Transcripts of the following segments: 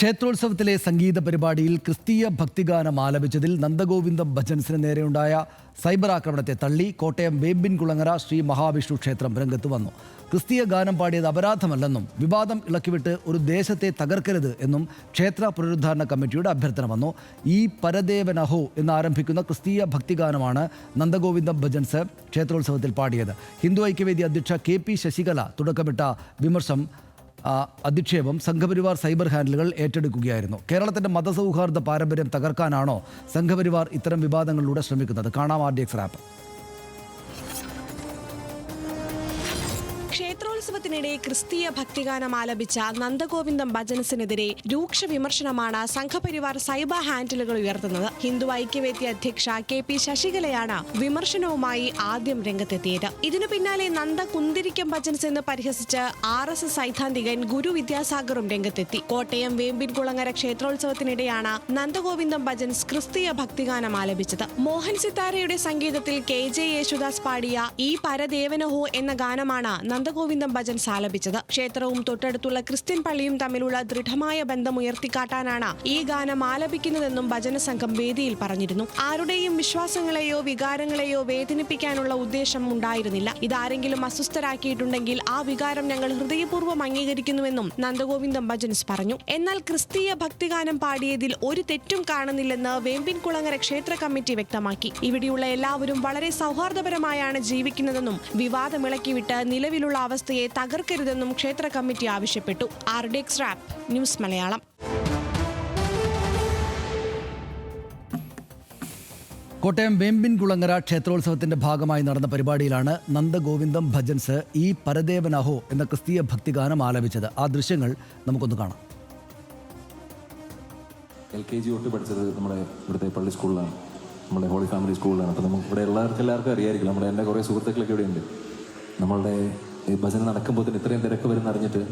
ക്ഷേത്രോത്സവത്തിലെ സംഗീത പരിപാടിയിൽ ക്രിസ്തീയ ഭക്തിഗാനം ആലപിച്ചതിൽ നന്ദഗോവിന്ദം ഭജൻസിന് നേരെയുണ്ടായ സൈബർ ആക്രമണത്തെ തള്ളി കോട്ടയം വേമ്പിൻകുളങ്ങര ശ്രീ മഹാവിഷ്ണു ക്ഷേത്രം രംഗത്ത് വന്നു. ക്രിസ്തീയ ഗാനം പാടിയത് അപരാധമല്ലെന്നും വിവാദം ഇളക്കിവിട്ട് ഒരു ദേശത്തെ തകർക്കരുത് എന്നും ക്ഷേത്ര പുനരുദ്ധാരണ കമ്മിറ്റിയുടെ അഭ്യർത്ഥന വന്നു. ഈ പരദേവനഹോ എന്നാരംഭിക്കുന്ന ക്രിസ്തീയ ഭക്തിഗാനമാണ് നന്ദഗോവിന്ദം ഭജൻസ് ക്ഷേത്രോത്സവത്തിൽ പാടിയത്. ഹിന്ദു ഐക്യവേദി അധ്യക്ഷ KP ശശികല തുടക്കമിട്ട അധിക്ഷേപം സംഘപരിവാർ സൈബർ ഹാൻഡിലുകൾ ഏറ്റെടുക്കുകയായിരുന്നു. കേരളത്തിന്റെ മതസൗഹാർദ്ദ പാരമ്പര്യം തകർക്കാനാണോ സംഘപരിവാർ ഇത്തരം വിവാദങ്ങളിലൂടെ ശ്രമിക്കുന്നത്? കാണാം RDX റാപ്പ്. ക്ഷേത്രോത്സവത്തിനിടെ ക്രിസ്തീയ ഭക്തിഗാനം ആലപിച്ച നന്ദഗോവിന്ദം ഭജൻസിനെതിരെ രൂക്ഷ വിമർശനമാണ് സംഘപരിവാർ സൈബർ ഹാൻഡിലുകൾ ഉയർത്തുന്നത്. ഹിന്ദു ഐക്യവേദി അധ്യക്ഷ KP ശശികലയാണ് വിമർശനവുമായി ആദ്യം രംഗത്തെത്തിയത്. ഇതിനു പിന്നാലെ നന്ദ കുന്തിരിക്കം ഭജൻസ് എന്ന് പരിഹസിച്ച് RSS സൈദ്ധാന്തികൻ ഗുരു വിദ്യാസാഗറും രംഗത്തെത്തി. കോട്ടയം വേമ്പിൻകുളങ്ങര ക്ഷേത്രോത്സവത്തിനിടെയാണ് നന്ദഗോവിന്ദം ഭജൻസ് ക്രിസ്തീയ ഭക്തിഗാനം ആലപിച്ചത്. മോഹൻ സിത്താരയുടെ സംഗീതത്തിൽ KJ യേശുദാസ് പാടിയ ഈ പരദേവനഹോ എന്ന ഗാനമാണ് നന്ദഗോവിന്ദം ഭജൻസ് ആലപിച്ചത്. ക്ഷേത്രവും തൊട്ടടുത്തുള്ള ക്രിസ്ത്യൻ പള്ളിയും തമ്മിലുള്ള ദൃഢമായ ബന്ധം ഉയർത്തിക്കാട്ടാനാണ് ഈ ഗാനം ആലപിക്കുന്നതെന്നും ഭജന സംഘം വേദിയിൽ പറഞ്ഞിരുന്നു. ആരുടെയും വിശ്വാസങ്ങളെയോ വികാരങ്ങളെയോ വേദനിപ്പിക്കാനുള്ള ഉദ്ദേശം ഉണ്ടായിരുന്നില്ല. ഇതാരെങ്കിലും അസ്വസ്ഥരാക്കിയിട്ടുണ്ടെങ്കിൽ ആ വികാരം ഞങ്ങൾ ഹൃദയപൂർവ്വം അംഗീകരിക്കുന്നുവെന്നും നന്ദഗോവിന്ദം ഭജൻസ് പറഞ്ഞു. എന്നാൽ ക്രിസ്തീയ ഭക്തിഗാനം പാടിയതിൽ ഒരു തെറ്റും കാണുന്നില്ലെന്ന് വേമ്പിൻകുളങ്ങര ക്ഷേത്ര കമ്മിറ്റി വ്യക്തമാക്കി. ഇവിടെയുള്ള എല്ലാവരും വളരെ സൗഹാർദ്ദപരമായാണ് ജീവിക്കുന്നതെന്നും വിവാദമിളക്കിവിട്ട് നിലവിലുള്ള അവസ്ഥയെ തകർക്കരുതെന്നും ക്ഷേത്ര കമ്മിറ്റി ആവശ്യപ്പെട്ടു. RDX rap news Malayalam. Kottayam Vembinkulangara ക്ഷേത്രോത്സവത്തിന്റെ ഭാഗമായി നടന്ന പരിപാടിയിലാണ് നന്ദഗോവിന്ദം ഭജൻസ് ഈ പരദേവനഹോ എന്ന ക്രിസ്തീയ ഭക്തിഗാനം ആലപിച്ചത്. ആ ദൃശ്യങ്ങൾ നമുക്കൊന്ന് കാണാം. LKG തൊട്ട് പഠിച്ചത് നമ്മുടെ ഇവിടുത്തെ പള്ളി സ്കൂളിലാണ്, നമ്മുടെ ഹോളി ഫാമിലി സ്കൂളിലാണ്. അപ്പോൾ നമുക്ക് ഇവിടെ എല്ലാവർക്കും അറിയായിരിക്കും. നമ്മുടെ എൻ്റെ കുറേ സുഹൃത്തുക്കളൊക്കെ ഇവിടെയുണ്ട്. നമ്മളുടെ ഈ ഭജന നടക്കുമ്പോൾ തന്നെ ഇത്രയും തിരക്ക് വരുന്ന അറിഞ്ഞിട്ട്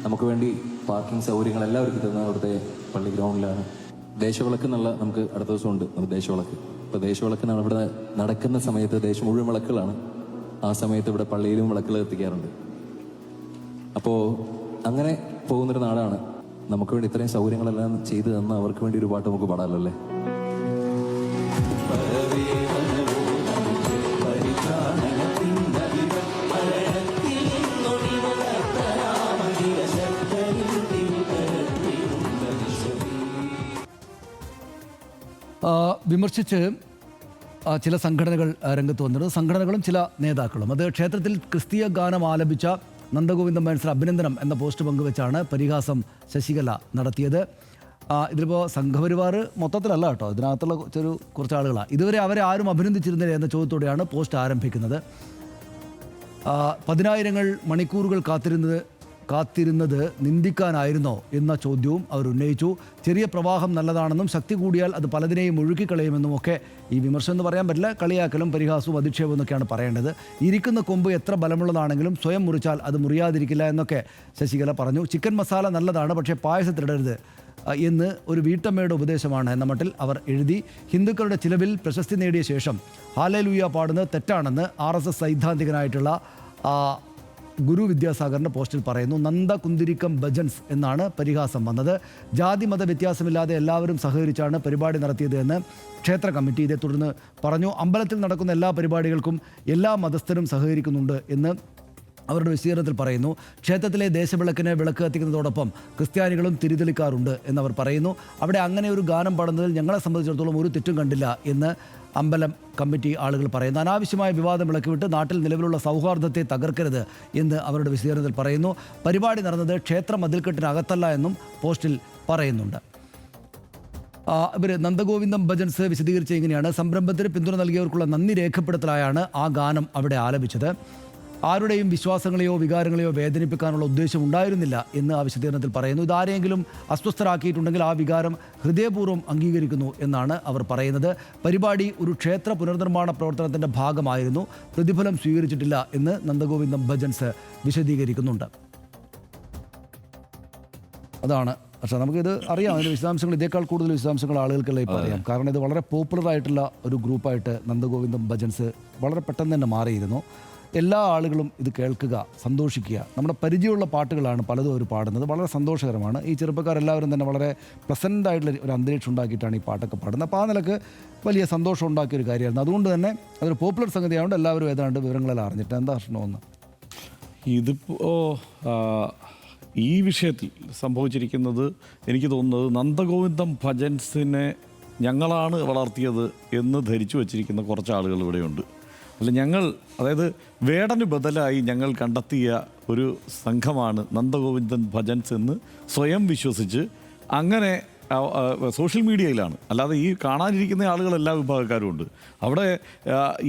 നമുക്ക് വേണ്ടി പാർക്കിംഗ് സൗകര്യങ്ങൾ എല്ലാവർക്കും തരുന്ന അവിടുത്തെ പള്ളി ഗ്രൗണ്ടിലാണ്. ദേശവിളക്ക് എന്നുള്ള നമുക്ക് അടുത്ത ദിവസമുണ്ട് ദേശവിളക്ക്. ഇപ്പോൾ ദേശവിളക്ക് ഇവിടെ നടക്കുന്ന സമയത്ത് ദേശം മുഴുവൻ വിളക്കുകളാണ്. ആ സമയത്ത് ഇവിടെ പള്ളിയിലും വിളക്കുകൾ എത്തിക്കാറുണ്ട്. അപ്പോൾ അങ്ങനെ പോകുന്നൊരു നാടാണ്. നമുക്ക് വേണ്ടി ഇത്രയും സൗകര്യങ്ങളെല്ലാം ചെയ്തു തന്ന അവർക്ക് വേണ്ടി ഒരു പാട്ട് നമുക്ക് പാടാമല്ലോ അല്ലേ? വിമർശിച്ച് ചില സംഘടനകൾ രംഗത്ത് വന്നിരുന്നു. സംഘടനകളും ചില നേതാക്കളും. അത് ക്ഷേത്രത്തിൽ ക്രിസ്തീയ ഗാനം ആലപിച്ച നന്ദഗോവിന്ദം ഭജൻസിന് അഭിനന്ദനം എന്ന പോസ്റ്റ് പങ്കുവെച്ചാണ് പരിഹാസം ശശികല നടത്തിയത്. ഇതിലിപ്പോൾ സംഘപരിവാർ മൊത്തത്തിലല്ല കേട്ടോ, ഇതിനകത്തുള്ള കുറച്ച് ആളുകളാണ്. ഇതുവരെ അവരെ ആരും അഭിനന്ദിച്ചിരുന്നില്ല എന്ന ചോദ്യത്തോടെയാണ് പോസ്റ്റ് ആരംഭിക്കുന്നത്. 10,000 മണിക്കൂറുകൾ കാത്തിരുന്നത് നിന്ദിക്കാനായിരുന്നോ എന്ന ചോദ്യവും അവർ ഉന്നയിച്ചു. ചെറിയ പ്രവാഹം നല്ലതാണെന്നും ശക്തി കൂടിയാൽ അത് പലതിനെയും ഒഴുക്കിക്കളയുമെന്നും ഒക്കെ ഈ വിമർശനം എന്ന് പറയാൻ പറ്റില്ല, കളിയാക്കലും പരിഹാസവും അധിക്ഷേപവും എന്നൊക്കെയാണ് പറയേണ്ടത്. ഇരിക്കുന്ന കൊമ്പ് എത്ര ബലമുള്ളതാണെങ്കിലും സ്വയം മുറിച്ചാൽ അത് മുറിയാതിരിക്കില്ല എന്നൊക്കെ ശശികല പറഞ്ഞു. ചിക്കൻ മസാല നല്ലതാണ്, പക്ഷേ പായസത്തിലിടരുത് എന്ന് ഒരു വീട്ടമ്മയുടെ ഉപദേശമാണ് എന്ന മട്ടിൽ അവർ എഴുതി. ഹിന്ദുക്കളുടെ ചിലവിൽ പ്രശസ്തി നേടിയ ശേഷം ഹല്ലേലൂയ പാടുന്നത് തെറ്റാണെന്ന് RSS സൈദ്ധാന്തികനായിട്ടുള്ള ഗുരു വിദ്യാസാഗറിൻ്റെ പോസ്റ്റിൽ പറയുന്നു. നന്ദ കുന്തിരിക്കം ഭജൻസ് എന്നാണ് പരിഹാസം വന്നത്. ജാതി മത വ്യത്യാസമില്ലാതെ എല്ലാവരും സഹകരിച്ചാണ് പരിപാടി നടത്തിയത് എന്ന് ക്ഷേത്ര കമ്മിറ്റി ഇതേ തുടർന്ന് പറഞ്ഞു. അമ്പലത്തിൽ നടക്കുന്ന എല്ലാ പരിപാടികൾക്കും എല്ലാ മതസ്ഥരും സഹകരിക്കുന്നുണ്ട് എന്ന് അവരുടെ വിശദീകരണത്തിൽ പറയുന്നു. ക്ഷേത്രത്തിലെ ദേശവിളക്കിന് വിളക്ക് കത്തിക്കുന്നതോടൊപ്പം ക്രിസ്ത്യാനികളും തിരിതെളിക്കാറുണ്ട് എന്നവർ പറയുന്നു. അവിടെ അങ്ങനെ ഒരു ഗാനം പാടുന്നതിൽ ഞങ്ങളെ സംബന്ധിച്ചിടത്തോളം ഒരു തെറ്റും കണ്ടില്ല എന്ന് അമ്പലം കമ്മിറ്റി ആളുകൾ പറയുന്നു. അനാവശ്യമായ വിവാദം ഇളക്കിവിട്ട് നാട്ടിൽ നിലവിലുള്ള സൗഹാർദ്ദത്തെ തകർക്കരുത് എന്ന് അവരുടെ വിശദീകരണത്തിൽ പറയുന്നു. പരിപാടി നടന്നത് ക്ഷേത്ര മതിൽക്കെട്ടിനകത്തല്ല എന്നും പോസ്റ്റിൽ പറയുന്നുണ്ട്. ഇവർ നന്ദഗോവിന്ദം ഭജൻസ് വിശദീകരിച്ച ഇങ്ങനെയാണ്: സംരംഭത്തിന് പിന്തുണ നൽകിയവർക്കുള്ള നന്ദി രേഖപ്പെടുത്തലായാണ് ആ ഗാനം അവിടെ ആലപിച്ചത്. ആരുടെയും വിശ്വാസങ്ങളെയോ വികാരങ്ങളെയോ വേദനിപ്പിക്കാനുള്ള ഉദ്ദേശം ഉണ്ടായിരുന്നില്ല എന്ന് ആ വിശദീകരണത്തിൽ പറയുന്നു. ഇതാരെങ്കിലും അസ്വസ്ഥരാക്കിയിട്ടുണ്ടെങ്കിൽ ആ വികാരം ഹൃദയപൂർവ്വം അംഗീകരിക്കുന്നു എന്നാണ് അവർ പറയുന്നത്. പരിപാടി ഒരു ക്ഷേത്ര പുനർനിർമ്മാണ പ്രവർത്തനത്തിൻ്റെ ഭാഗമായിരുന്നു, പ്രതിഫലം സ്വീകരിച്ചിട്ടില്ല എന്ന് നന്ദഗോവിന്ദം ഭജൻസ് വിശദീകരിക്കുന്നുണ്ട്. അതാണ്. പക്ഷേ നമുക്കിത് അറിയാം, അതിൻ്റെ വിശദാംശങ്ങൾ ഇതേക്കാൾ കൂടുതൽ വിശദാംശങ്ങൾ ആളുകൾക്കെല്ലാം ഇപ്പോൾ അറിയാം. കാരണം ഇത് വളരെ പോപ്പുലറായിട്ടുള്ള ഒരു ഗ്രൂപ്പായിട്ട് നന്ദഗോവിന്ദം ഭജൻസ് വളരെ പെട്ടെന്ന് തന്നെ മാറിയിരുന്നു. എല്ലാ ആളുകളും ഇത് കേൾക്കുക, സന്തോഷിക്കുക. നമ്മുടെ പരിചയമുള്ള പാട്ടുകളാണ് പലതും അവർ പാടുന്നത്. വളരെ സന്തോഷകരമാണ്. ഈ ചെറുപ്പക്കാരെല്ലാവരും തന്നെ വളരെ പ്ലസൻ്റ് ആയിട്ടുള്ള ഒരു അന്തരീക്ഷം ഉണ്ടാക്കിയിട്ടാണ് ഈ പാട്ടൊക്കെ പാടുന്നത്. അപ്പോൾ ആ നിലക്ക് വലിയ സന്തോഷം ഉണ്ടാക്കിയൊരു കാര്യമായിരുന്നു. അതുകൊണ്ട് തന്നെ അതൊരു പോപ്പുലർ സംഗതിയായതുകൊണ്ട് എല്ലാവരും ഏതാണ്ട് വിവരങ്ങളെല്ലാം അറിഞ്ഞിട്ട് എന്താ പ്രശ്നമെന്ന്. ഇതിപ്പോൾ ഈ വിഷയത്തിൽ സംഭവിച്ചിരിക്കുന്നത് എനിക്ക് തോന്നുന്നത് നന്ദഗോവിന്ദം ഭജൻസിനെ ഞങ്ങളാണ് വളർത്തിയത് എന്ന് ധരിച്ചു വച്ചിരിക്കുന്ന കുറച്ച് ആളുകൾ ഇവിടെയുണ്ട്. അല്ല, ഞങ്ങൾ, അതായത് വേടന് ബദലായി ഞങ്ങൾ കണ്ടെത്തിയ ഒരു സംഘമാണ് നന്ദഗോവിന്ദൻ ഭജൻസ് എന്ന് സ്വയം വിശ്വസിച്ച് അങ്ങനെ സോഷ്യൽ മീഡിയയിലാണ്, അല്ലാതെ ഈ കാണാനിരിക്കുന്ന ആളുകൾ എല്ലാ വിഭാഗക്കാരും ഉണ്ട്. അവിടെ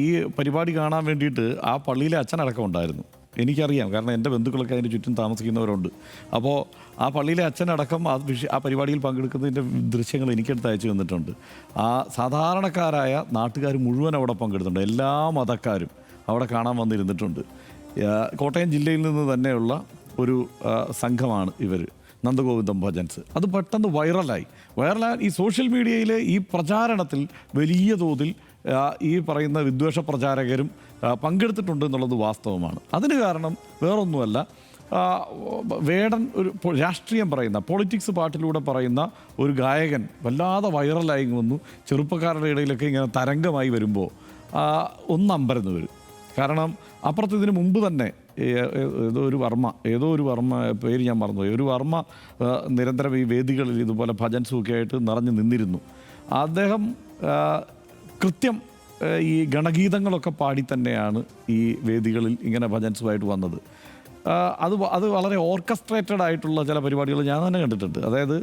ഈ പരിപാടി കാണാൻ വേണ്ടിയിട്ട് ആ പള്ളിയിലെ അച്ഛനടക്കം ഉണ്ടായിരുന്നു. എനിക്കറിയാം, കാരണം എൻ്റെ ബന്ധുക്കളൊക്കെ അതിൻ്റെ ചുറ്റും താമസിക്കുന്നവരുണ്ട്. അപ്പോൾ ആ പള്ളിയിലെ അച്ഛനടക്കം ആ പരിപാടിയിൽ പങ്കെടുക്കുന്നതിൻ്റെ ദൃശ്യങ്ങൾ എനിക്കെടുത്ത് അയച്ചു തന്നിട്ടുണ്ട്. ആ സാധാരണക്കാരായ നാട്ടുകാർ മുഴുവൻ അവിടെ പങ്കെടുത്തിട്ടുണ്ട്. എല്ലാ മതക്കാരും അവിടെ കാണാൻ വന്നിരുന്നിട്ടുണ്ട്. കോട്ടയം ജില്ലയിൽ നിന്ന് തന്നെയുള്ള ഒരു സംഘമാണ് ഇവർ, നന്ദഗോവിന്ദം ഭജൻസ്. അത് പെട്ടെന്ന് വൈറലായി ഈ സോഷ്യൽ മീഡിയയിലെ ഈ പ്രചാരണത്തിൽ വലിയ തോതിൽ ഈ പറയുന്ന വിദ്വേഷ പ്രചാരകരും പങ്കെടുത്തിട്ടുണ്ട് എന്നുള്ളത് വാസ്തവമാണ്. അതിന് കാരണം വേറൊന്നുമല്ല, വേടൻ ഒരു രാഷ്ട്രീയം പറയുന്ന, പൊളിറ്റിക്സ് പാട്ടിലൂടെ പറയുന്ന ഒരു ഗായകൻ വല്ലാതെ വൈറലായി വന്നു. ചെറുപ്പക്കാരുടെ ഇടയിലൊക്കെ ഇങ്ങനെ തരംഗമായി വരുമ്പോൾ ഒന്നമ്പരന്ന് വരും. കാരണം അപ്പുറത്ത് ഇതിന് മുമ്പ് തന്നെ ഏതോ ഒരു വർമ്മ പേര് ഞാൻ മറന്നുപോയി, ഒരു വർമ്മ നിരന്തരം ഈ വേദികളിൽ ഇതുപോലെ ഭജൻസുമൊക്കെ ആയിട്ട് നിറഞ്ഞു നിന്നിരുന്നു. അദ്ദേഹം കൃത്യം ഈ ഗണഗീതങ്ങളൊക്കെ പാടി തന്നെയാണ് ഈ വേദികളിൽ ഇങ്ങനെ ഭജൻസുമായിട്ട് വന്നത്. അത് വളരെ ഓർക്കസ്ട്രേറ്റഡ് ആയിട്ടുള്ള ചില പരിപാടികൾ ഞാൻ തന്നെ കണ്ടിട്ടുണ്ട്. അതായത്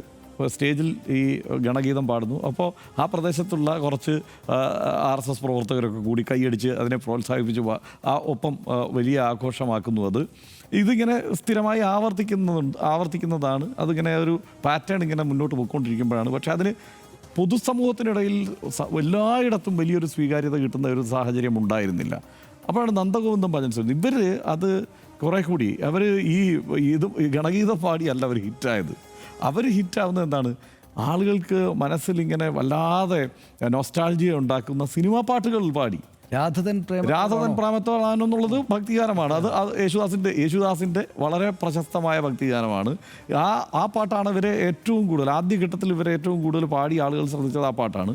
സ്റ്റേജിൽ ഈ ഗണഗീതം പാടുന്നു, അപ്പോൾ ആ പ്രദേശത്തുള്ള കുറച്ച് RSS പ്രവർത്തകരൊക്കെ കൂടി കൈയടിച്ച് അതിനെ പ്രോത്സാഹിപ്പിച്ച് ഒപ്പം വലിയ ആഘോഷമാക്കുന്നു. ഇതിങ്ങനെ സ്ഥിരമായി ആവർത്തിക്കുന്നതാണ്. അതിങ്ങനെ ഒരു പാറ്റേൺ ഇങ്ങനെ മുന്നോട്ട് പോയിക്കൊണ്ടിരിക്കുമ്പോഴാണ്. പക്ഷേ അതിന് പൊതുസമൂഹത്തിനിടയിൽ എല്ലായിടത്തും വലിയൊരു സ്വീകാര്യത കിട്ടുന്ന ഒരു സാഹചര്യം ഉണ്ടായിരുന്നില്ല. അപ്പോഴാണ് നന്ദഗോവിന്ദം ഭജൻസ് ഇവർ അത് കുറേ കൂടി അവർ ഇത് ഗണഗീതം പാടിയല്ല അവർ ഹിറ്റായത്. അവർ ഹിറ്റാവുന്നത് എന്താണ്, ആളുകൾക്ക് മനസ്സിലിങ്ങനെ വല്ലാതെ നൊസ്റ്റാൾജിയ ഉണ്ടാക്കുന്ന സിനിമാ പാട്ടുകൾ പാടി. രാധതൻ പ്രേമത്തോളാനെന്നുള്ളത് ഭക്തിഗാനമാണ്. അത് യേശുദാസിൻ്റെ വളരെ പ്രശസ്തമായ ഭക്തിഗാനമാണ്. ആ പാട്ടാണ് ഇവരെ ഏറ്റവും കൂടുതൽ, ആദ്യഘട്ടത്തിൽ ഇവരെ ഏറ്റവും കൂടുതൽ പാടി ആളുകൾ ശ്രദ്ധിച്ചത് ആ പാട്ടാണ്.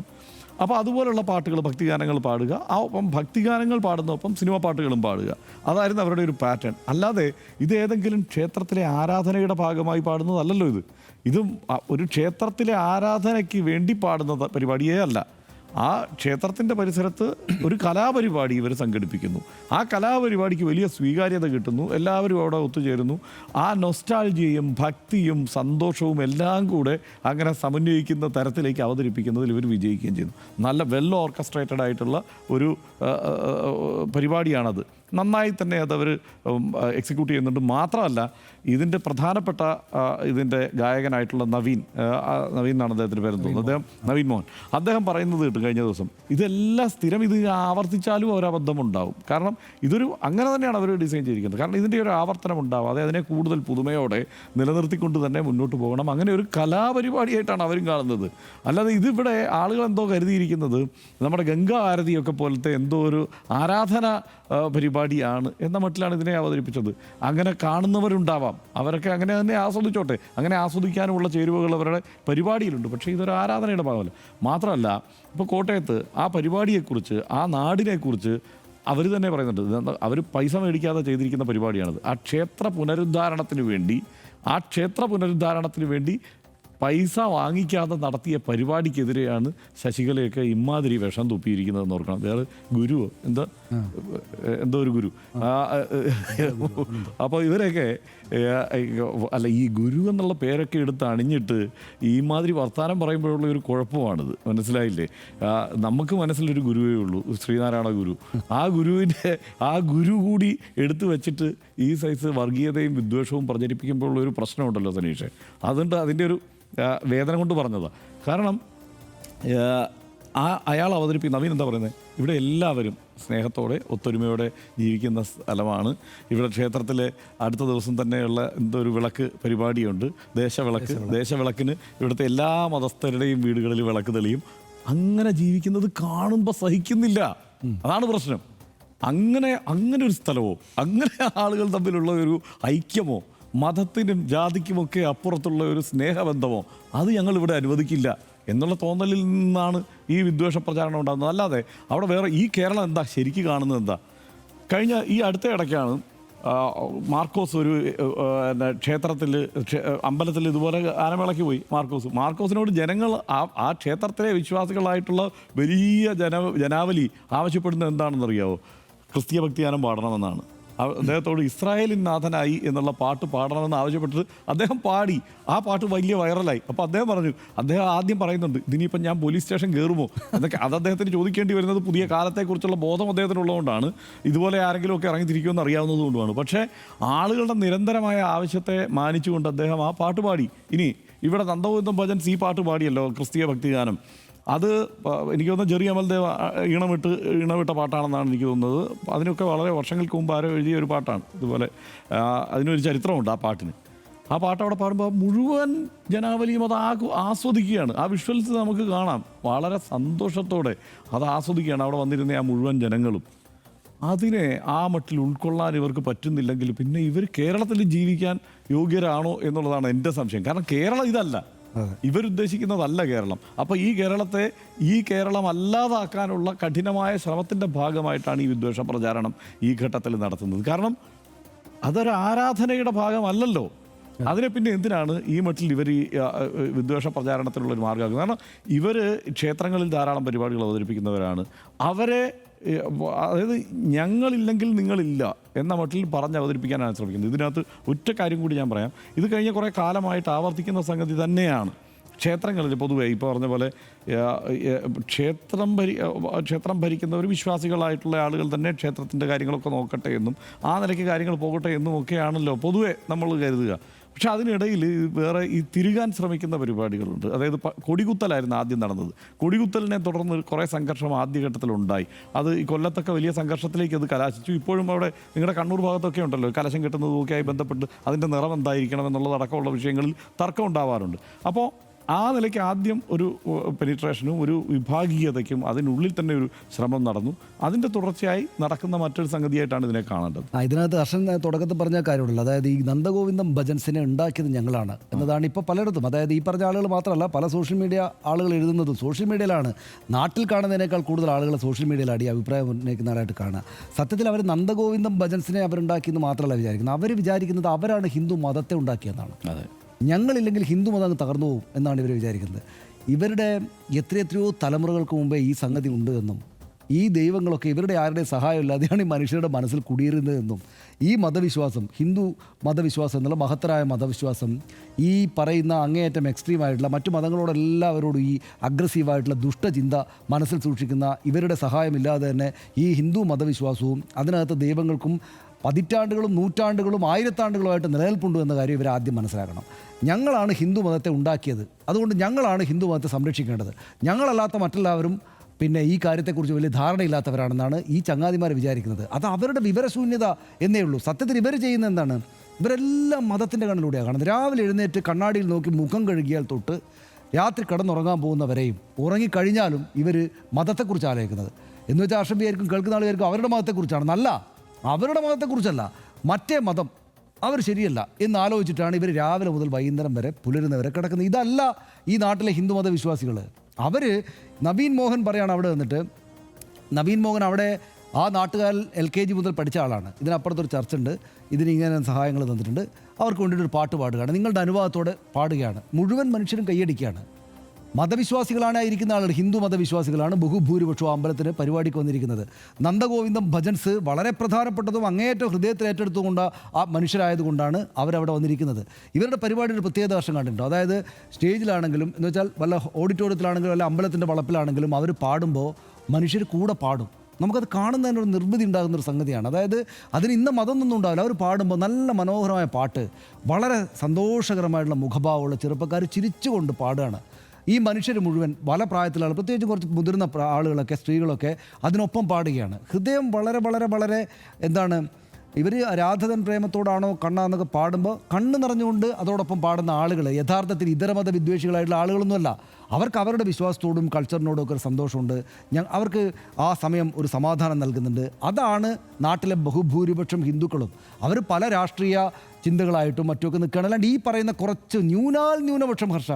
അപ്പോൾ അതുപോലുള്ള പാട്ടുകൾ, ഭക്തിഗാനങ്ങൾ പാടുക, ഒപ്പം ഭക്തിഗാനങ്ങൾ പാടുന്നൊപ്പം സിനിമാ പാട്ടുകളും പാടുക, അതായിരുന്നു അവരുടെ ഒരു പാറ്റേൺ. അല്ലാതെ ഇതേതെങ്കിലും ക്ഷേത്രത്തിലെ ആരാധനയുടെ ഭാഗമായി പാടുന്നതല്ലല്ലോ. ഇതും ഒരു ക്ഷേത്രത്തിലെ ആരാധനയ്ക്ക് വേണ്ടി പാടുന്ന പരിപാടിയേ അല്ല. ആ ക്ഷേത്രത്തിൻ്റെ പരിസരത്ത് ഒരു കലാപരിപാടി ഇവർ സംഘടിപ്പിക്കുന്നു. ആ കലാപരിപാടിക്ക് വലിയ സ്വീകാര്യത കിട്ടുന്നു. എല്ലാവരും അവിടെ ഒത്തുചേരുന്നു. ആ നൊസ്റ്റാൾജിയയും ഭക്തിയും സന്തോഷവും എല്ലാം കൂടെ അങ്ങനെ സമന്വയിക്കുന്ന തരത്തിലേക്ക് അവതരിപ്പിക്കുന്നതിൽ ഇവർ വിജയിക്കുകയും ചെയ്യുന്നു. നല്ല വെൽ ഓർക്കസ്ട്രേറ്റഡ് ആയിട്ടുള്ള ഒരു പരിപാടിയാണത്. നന്നായി തന്നെ അതവർ എക്സിക്യൂട്ട് ചെയ്യുന്നുണ്ട്. മാത്രമല്ല, ഇതിൻ്റെ പ്രധാനപ്പെട്ട ഇതിൻ്റെ ഗായകനായിട്ടുള്ള നവീൻ എന്നാണ് അദ്ദേഹത്തിൻ്റെ പേരെന്ന് തോന്നുന്നത്, നവീൻ മോഹൻ, അദ്ദേഹം പറയുന്നത് കേട്ടു കഴിഞ്ഞ ദിവസം, ഇതെല്ലാം സ്ഥിരം ഇത് ആവർത്തിച്ചാലും ഒരബദ്ധമുണ്ടാവും. കാരണം അങ്ങനെ തന്നെയാണ് അവർ ഡിസൈൻ ചെയ്തിരിക്കുന്നത്. കാരണം ഇതിൻ്റെ ഒരു ആവർത്തനം ഉണ്ടാവാതെ അതിനെ കൂടുതൽ പുതുമയോടെ നിലനിർത്തിക്കൊണ്ട് തന്നെ മുന്നോട്ട് പോകണം. അങ്ങനെ ഒരു കലാപരിപാടിയായിട്ടാണ് അവരും കാണുന്നത്. അല്ലാതെ ഇതിവിടെ ആളുകൾ എന്തോ കരുതിയിരിക്കുന്നത് നമ്മുടെ ഗംഗാ ആരതിയൊക്കെ പോലത്തെ എന്തോ ഒരു ആരാധന പരിപാടിയാണ് എന്ന മട്ടിലാണ് ഇതിനെ അവതരിപ്പിച്ചത്. അങ്ങനെ കാണുന്നവരുണ്ടാവാം, അവരൊക്കെ അങ്ങനെ തന്നെ ആസ്വദിച്ചോട്ടെ. അങ്ങനെ ആസ്വദിക്കാനുമുള്ള ചേരുവകൾ അവരുടെ പരിപാടിയിലുണ്ട്. പക്ഷേ ഇതൊരു ആരാധനയുടെ ഭാഗമല്ല. മാത്രമല്ല, ഇപ്പോൾ കോട്ടയത്ത് ആ പരിപാടിയെക്കുറിച്ച്, ആ നാടിനെക്കുറിച്ച് അവർ തന്നെ പറയുന്നുണ്ട്. അവർ പൈസ മേടിക്കാതെ ചെയ്തിരിക്കുന്ന പരിപാടിയാണത്. ആ ക്ഷേത്ര പുനരുദ്ധാരണത്തിന് വേണ്ടി പൈസ വാങ്ങിക്കാതെ നടത്തിയ പരിപാടിക്കെതിരെയാണ് ശശികലയൊക്കെ ഇമ്മാതിരി വിഷം തുപ്പിയിരിക്കുന്നതെന്ന് ഓർക്കണം. വേറെ ഗുരുവോ എന്തോ ഒരു ഗുരു. അപ്പോൾ ഇവരൊക്കെ അല്ല, ഈ ഗുരു എന്നുള്ള പേരൊക്കെ എടുത്ത് അണിഞ്ഞിട്ട് ഈമാതിരി വർത്തമാനം പറയുമ്പോഴുള്ള ഒരു കുഴപ്പമാണിത്. മനസ്സിലായില്ലേ? നമുക്ക് മനസ്സിലൊരു ഗുരുവേ ഉള്ളൂ, ശ്രീനാരായണ ഗുരു. ആ ഗുരു കൂടി എടുത്തു വെച്ചിട്ട് ഈ സൈസ് വർഗീയതയും വിദ്വേഷവും പ്രചരിപ്പിക്കുമ്പോഴുള്ള ഒരു പ്രശ്നമുണ്ടല്ലോ സനീഷ്. അതുകൊണ്ട് അതിൻ്റെ ഒരു വേദന കൊണ്ട് പറഞ്ഞതാണ്. കാരണം അയാൾ അവതരിപ്പിക്കുന്ന നവീൻ എന്താ പറയുന്നത്, ഇവിടെ എല്ലാവരും സ്നേഹത്തോടെ ഒത്തൊരുമയോടെ ജീവിക്കുന്ന സ്ഥലമാണ്. ഇവിടെ ക്ഷേത്രത്തിലെ അടുത്ത ദിവസം തന്നെയുള്ള എന്തോ ഒരു വിളക്ക് പരിപാടിയുണ്ട്, ദേശവിളക്കിന് ഇവിടുത്തെ എല്ലാ മതസ്ഥരുടെയും വീടുകളിൽ വിളക്ക് തെളിയും. അങ്ങനെ ജീവിക്കുന്നത് കാണുമ്പോൾ സഹിക്കുന്നില്ല. അതാണ് പ്രശ്നം. അങ്ങനെ ഒരു സ്ഥലമോ അങ്ങനെ ആളുകൾ തമ്മിലുള്ള ഒരു ഐക്യമോ മതത്തിനും ജാതിക്കുമൊക്കെ അപ്പുറത്തുള്ള ഒരു സ്നേഹബന്ധമോ അത് ഞങ്ങളിവിടെ അനുവദിക്കില്ല എന്നുള്ള തോന്നലിൽ നിന്നാണ് ഈ വിദ്വേഷ പ്രചാരണം ഉണ്ടാകുന്നത്. അല്ലാതെ അവിടെ വേറെ ഈ കേരളം എന്താ ശരിക്ക് കാണുന്നത് എന്താ? കഴിഞ്ഞ ഈ അടുത്ത ഇടയ്ക്കാണ് മാർക്കോസ് ഒരു ക്ഷേത്രത്തിൽ അമ്പലത്തിൽ ഇതുപോലെ ആനമേളയ്ക്ക് പോയി. മാർക്കോസിനോട് ജനങ്ങൾ ആ ക്ഷേത്രത്തിലെ വിശ്വാസികളായിട്ടുള്ള വലിയ ജനാവലി ആവശ്യപ്പെടുന്നത് എന്താണെന്നറിയാവോ? ക്രിസ്തീയ ഭക്തിഗാനം പാടണമെന്നാണ്. അദ്ദേഹത്തോട് ഇസ്രായേലിൻ നാഥനായി എന്നുള്ള പാട്ട് പാടണമെന്ന് ആവശ്യപ്പെട്ടിട്ട് അദ്ദേഹം പാടി. ആ പാട്ട് വലിയ വൈറലായി. അപ്പോൾ അദ്ദേഹം പറഞ്ഞു, അദ്ദേഹം ആദ്യം പറയുന്നുണ്ട് ഇതിനിപ്പം ഞാൻ പോലീസ് സ്റ്റേഷൻ കയറുമോ എന്നൊക്കെ. അത് അദ്ദേഹത്തിന് ചോദിക്കേണ്ടി വരുന്നത് പുതിയ കാലത്തെക്കുറിച്ചുള്ള ബോധം അദ്ദേഹത്തിനുള്ളതുകൊണ്ടാണ്, ഇതുപോലെ ആരെങ്കിലുമൊക്കെ ഇറങ്ങിത്തിരിക്കുമെന്ന് അറിയാവുന്നതുകൊണ്ടുമാണ്. പക്ഷേ ആളുകളുടെ നിരന്തരമായ ആവശ്യത്തെ മാനിച്ചുകൊണ്ട് അദ്ദേഹം ആ പാട്ട് പാടി. ഇനി ഇവിടെ നന്ദഗോവിന്ദം ഭജൻസ് ഈ പാട്ട് പാടിയല്ലോ, ക്രിസ്തീയ ഭക്തിഗാനം. അത് എനിക്ക് തോന്നുന്നത് ജെറി അമൽദേവ് ഈണമിട്ട പാട്ടാണെന്നാണ് എനിക്ക് തോന്നുന്നത്. അതിനൊക്കെ വളരെ വർഷങ്ങൾക്ക് മുമ്പ് ആരോ എഴുതിയ ഒരു പാട്ടാണ്. ഇതുപോലെ അതിനൊരു ചരിത്രമുണ്ട് ആ പാട്ടിന്. ആ പാട്ട് അവിടെ പാടുമ്പോൾ മുഴുവൻ ജനാവലിയും അത് ആസ്വദിക്കുകയാണ്. ആ വിഷ്വൽസ് നമുക്ക് കാണാം. വളരെ സന്തോഷത്തോടെ അത് ആസ്വദിക്കുകയാണ് അവിടെ വന്നിരുന്ന ആ മുഴുവൻ ജനങ്ങളും. അതിനെ ആ മട്ടിൽ ഉൾക്കൊള്ളാൻ ഇവർക്ക് പറ്റുന്നില്ലെങ്കിൽ പിന്നെ ഇവർ കേരളത്തിൽ ജീവിക്കാൻ യോഗ്യരാണോ എന്നുള്ളതാണ് എൻ്റെ സംശയം. കാരണം കേരളം ഇതല്ല, ഇവരുദ്ദേശിക്കുന്നതല്ല കേരളം. അപ്പോൾ ഈ കേരളത്തെ ഈ കേരളം അല്ലാതാക്കാനുള്ള കഠിനമായ ശ്രമത്തിൻ്റെ ഭാഗമായിട്ടാണ് ഈ വിദ്വേഷ പ്രചാരണം ഈ ഘട്ടത്തിൽ നടത്തുന്നത്. കാരണം അതൊരു ആരാധനയുടെ ഭാഗമല്ലല്ലോ. അതിനെ പിന്നെ എന്തിനാണ് ഈ മട്ടിൽ ഇവർ ഈ വിദ്വേഷ പ്രചാരണത്തിനുള്ളൊരു മാർഗ്ഗമാക്കുന്നത്? കാരണം ഇവർ ക്ഷേത്രങ്ങളിൽ ധാരാളം പരിപാടികൾ അവതരിപ്പിക്കുന്നവരാണ്. അവരെ അതായത് ഞങ്ങളില്ലെങ്കിൽ നിങ്ങളില്ല എന്ന മട്ടിൽ പറഞ്ഞ് അവതരിപ്പിക്കാനാണ് ശ്രമിക്കുന്നത്. ഇതിനകത്ത് ഒറ്റ കാര്യം കൂടി ഞാൻ പറയാം. ഇത് കഴിഞ്ഞ കുറേ കാലമായിട്ട് ആവർത്തിക്കുന്ന സംഗതി തന്നെയാണ്. ക്ഷേത്രങ്ങളിൽ പൊതുവേ ഇപ്പോൾ പറഞ്ഞ പോലെ ക്ഷേത്രം ഭരിക്കുന്നവർ വിശ്വാസികളായിട്ടുള്ള ആളുകൾ തന്നെ ക്ഷേത്രത്തിൻ്റെ കാര്യങ്ങളൊക്കെ നോക്കട്ടെ എന്നും ആ നിലയ്ക്ക് കാര്യങ്ങൾ പോകട്ടെ എന്നും ഒക്കെയാണല്ലോ പൊതുവേ നമ്മൾ കരുതുക. പക്ഷെ അതിനിടയിൽ വേറെ ഈ തിരുകാൻ ശ്രമിക്കുന്ന പരിപാടികളുണ്ട്. അതായത് കൊടികുത്തലായിരുന്നു ആദ്യം നടന്നത്. കൊടികുത്തലിനെ തുടർന്ന് കുറേ സംഘർഷം ആദ്യഘട്ടത്തിലുണ്ടായി. അത് ഈ കൊല്ലത്തൊക്കെ വലിയ സംഘർഷത്തിലേക്ക് അത് കലാശിച്ചു. ഇപ്പോഴും അവിടെ നിങ്ങളുടെ കണ്ണൂർ ഭാഗത്തൊക്കെ ഉണ്ടല്ലോ കലശം കെട്ടുന്നതുമൊക്കെയായി ബന്ധപ്പെട്ട് അതിൻ്റെ നിറം എന്തായിരിക്കണം എന്നുള്ളതടക്കമുള്ള വിഷയങ്ങളിൽ തർക്കം ഉണ്ടാവാറുണ്ട്. അപ്പോൾ ആ നിലയ്ക്ക് ആദ്യം ഒരു പെനിട്രേഷനും ഒരു വിഭാഗീയതയ്ക്കും അതിനുള്ളിൽ തന്നെ ഒരു ശ്രമം നടന്നു. അതിൻ്റെ തുടർച്ചയായി നടക്കുന്ന മറ്റൊരു സംഗതിയായിട്ടാണ് ഇതിനെ കാണേണ്ടത്. ഇതിനകത്ത് ഹർഷൻ തുടക്കത്തിൽ പറഞ്ഞ കാര്യമുള്ളൂ. അതായത് ഈ നന്ദഗോവിന്ദം ഭജൻസിനെ ഉണ്ടാക്കിയത് ഞങ്ങളാണ് എന്നതാണ് ഇപ്പോൾ പലയിടത്തും. അതായത് ഈ പറഞ്ഞ ആളുകൾ മാത്രമല്ല, പല സോഷ്യൽ മീഡിയ ആളുകൾ എഴുതുന്നതും സോഷ്യൽ മീഡിയയിലാണ്. നാട്ടിൽ കാണുന്നതിനേക്കാൾ കൂടുതൽ ആളുകൾ സോഷ്യൽ മീഡിയയിലാണ് ഈ അഭിപ്രായം ഉന്നയിക്കുന്നവരായിട്ട് കാണുക. സത്യത്തിൽ അവർ നന്ദഗോവിന്ദം ഭജൻസിനെ അവരുണ്ടാക്കിയെന്ന് മാത്രമല്ല വിചാരിക്കുന്നത്. അവർ വിചാരിക്കുന്നത് അവരാണ് ഹിന്ദു മതത്തെ ഉണ്ടാക്കിയെന്നാണ്. അതെ, ഞങ്ങളില്ലെങ്കിൽ ഹിന്ദു മതം തകർന്നു പോകും എന്നാണ് ഇവർ വിചാരിക്കുന്നത്. ഇവരുടെ എത്രയോ തലമുറകൾക്ക് മുമ്പേ ഈ സംഗതി ഉണ്ട് എന്നും ഈ ദൈവങ്ങളൊക്കെ ഇവരുടെ ആരുടെയും സഹായമില്ലാതെയാണ് ഈ മനുഷ്യരുടെ മനസ്സിൽ കുടിയേറുന്നതെന്നും ഈ മതവിശ്വാസം, ഹിന്ദു മതവിശ്വാസം എന്നുള്ള മഹത്തരായ മതവിശ്വാസം, ഈ പറയുന്ന അങ്ങേയറ്റം എക്സ്ട്രീമായിട്ടുള്ള മറ്റു മതങ്ങളോടെല്ലാവരോടും ഈ അഗ്രസീവായിട്ടുള്ള ദുഷ്ടചിന്ത മനസ്സിൽ സൂക്ഷിക്കുന്ന ഇവരുടെ സഹായമില്ലാതെ തന്നെ ഈ ഹിന്ദു മതവിശ്വാസവും അതിനകത്ത് ദൈവങ്ങൾക്കും പതിറ്റാണ്ടുകളും നൂറ്റാണ്ടുകളും ആയിരത്താണ്ടുകളുമായിട്ട് നിലനിൽപ്പുണ്ട് എന്ന കാര്യം ഇവർ ആദ്യം മനസ്സിലാക്കണം. ഞങ്ങളാണ് ഹിന്ദു മതത്തെ ഉണ്ടാക്കിയത്, അതുകൊണ്ട് ഞങ്ങളാണ് ഹിന്ദു മതത്തെ സംരക്ഷിക്കേണ്ടത്. ഞങ്ങളല്ലാത്ത മറ്റെല്ലാവരും പിന്നെ ഈ കാര്യത്തെക്കുറിച്ച് വലിയ ധാരണയില്ലാത്തവരാണെന്നാണ് ഈ ചങ്ങാതിമാർ വിചാരിക്കുന്നത്. അത് അവരുടെ വിവരശൂന്യത എന്നേ ഉള്ളൂ. സത്യത്തിൽ ഇവർ ചെയ്യുന്നത് എന്താണ്? ഇവരെല്ലാം മതത്തിൻ്റെ കണ്ണിലൂടെയാണ് കാണുന്നത്. രാവിലെ എഴുന്നേറ്റ് കണ്ണാടിയിൽ നോക്കി മുഖം കഴുകിയാൽ തൊട്ട് രാത്രി കിടന്നുറങ്ങാൻ പോകുന്നവരെയും ഉറങ്ങിക്കഴിഞ്ഞാലും ഇവർ മതത്തെക്കുറിച്ച് ആലോചിക്കുന്നത്. എന്ന് വെച്ചാൽ അഷബിയായിരിക്കും കേൾക്കുന്ന ആളുകാർക്കും അവരുടെ മതത്തെക്കുറിച്ചാണ്. നല്ല അവരുടെ മതത്തെക്കുറിച്ചല്ല, മറ്റേ മതം അവർ ശരിയല്ല എന്ന് ആലോചിച്ചിട്ടാണ് ഇവർ രാവിലെ മുതൽ വൈകുന്നേരം വരെ പുലരുന്നവരെ കിടക്കുന്നത്. ഇതല്ല ഈ നാട്ടിലെ ഹിന്ദുമത വിശ്വാസികൾ. അവർ നവീൻ മോഹൻ പറയാണ് അവിടെ വന്നിട്ട്, നവീൻ മോഹൻ അവിടെ ആ നാട്ടുകാരിൽ LKG മുതൽ പഠിച്ച ആളാണ്. ഇതിനപ്പുറത്തൊരു ചർച്ചുണ്ട്, ഇതിന് ഇങ്ങനെ സഹായങ്ങൾ തന്നിട്ടുണ്ട്, അവർക്ക് വേണ്ടിയിട്ടൊരു പാട്ട് പാടുകയാണ്, നിങ്ങളുടെ അനുഭവത്തോടെ പാടുകയാണ്. മുഴുവൻ മനുഷ്യരും കൈയടിക്കുകയാണ്. മതവിശ്വാസികളാണ് ഇരിക്കുന്ന ആളുകൾ, ഹിന്ദു മതവിശ്വാസികളാണ് ബഹുഭൂരിപക്ഷവും അമ്പലത്തിന് പരിപാടിക്ക് വന്നിരിക്കുന്നത്. നന്ദഗോവിന്ദം ഭജൻസ് വളരെ പ്രധാനപ്പെട്ടതും അങ്ങേയറ്റം ഹൃദയത്തിൽ ഏറ്റെടുത്തുകൊണ്ട് ആ മനുഷ്യരായതുകൊണ്ടാണ് അവരവിടെ വന്നിരിക്കുന്നത്. ഇവരുടെ പരിപാടിയുടെ പ്രത്യേകത വർഷം കണ്ടിട്ടുണ്ടോ? അതായത് സ്റ്റേജിലാണെങ്കിലും എന്ന് വെച്ചാൽ വല്ല ഓഡിറ്റോറിയത്തിലാണെങ്കിലും വല്ല അമ്പലത്തിൻ്റെ വളപ്പിലാണെങ്കിലും അവർ പാടുമ്പോൾ മനുഷ്യർ കൂടെ പാടും. നമുക്കത് കാണുന്നതിനൊരു നിർമ്മിതി ഉണ്ടാകുന്നൊരു സംഗതിയാണ്. അതായത് അതിന് ഇന്ന മതമൊന്നും ഉണ്ടാവില്ല. അവർ പാടുമ്പോൾ നല്ല മനോഹരമായ പാട്ട്, വളരെ സന്തോഷകരമായിട്ടുള്ള മുഖഭാവമുള്ള ചെറുപ്പക്കാർ ചിരിച്ചുകൊണ്ട് പാടുകയാണ്. ഈ മനുഷ്യർ മുഴുവൻ പല പ്രായത്തിലാണ്, പ്രത്യേകിച്ച് കുറച്ച് മുതിർന്ന ആളുകളൊക്കെ സ്ത്രീകളൊക്കെ അതിനൊപ്പം പാടുകയാണ്. ഹൃദയം വളരെ വളരെ വളരെ എന്താണ് ഇവർ ആരാധകൻ പ്രേമത്തോടാണോ കണ്ണാന്നൊക്കെ പാടുമ്പോൾ കണ്ണ് നിറഞ്ഞുകൊണ്ട് അതോടൊപ്പം പാടുന്ന ആളുകൾ യഥാർത്ഥത്തിൽ ഇതരമത വിദ്വേഷികളായിട്ടുള്ള ആളുകളൊന്നുമല്ല. അവർക്ക് അവരുടെ വിശ്വാസത്തോടും കൾച്ചറിനോടും ഒക്കെ ഒരു സന്തോഷമുണ്ട്. അവർക്ക് ആ സമയം ഒരു സമാധാനം നൽകുന്നുണ്ട്. അതാണ് നാട്ടിലെ ബഹുഭൂരിപക്ഷം ഹിന്ദുക്കളും. അവർ പല രാഷ്ട്രീയ ചിന്തകളായിട്ടും മറ്റുമൊക്കെ നിൽക്കുകയാണ്. അല്ലാണ്ട് ഈ പറയുന്ന കുറച്ച് ന്യൂനപക്ഷം ഹർഷ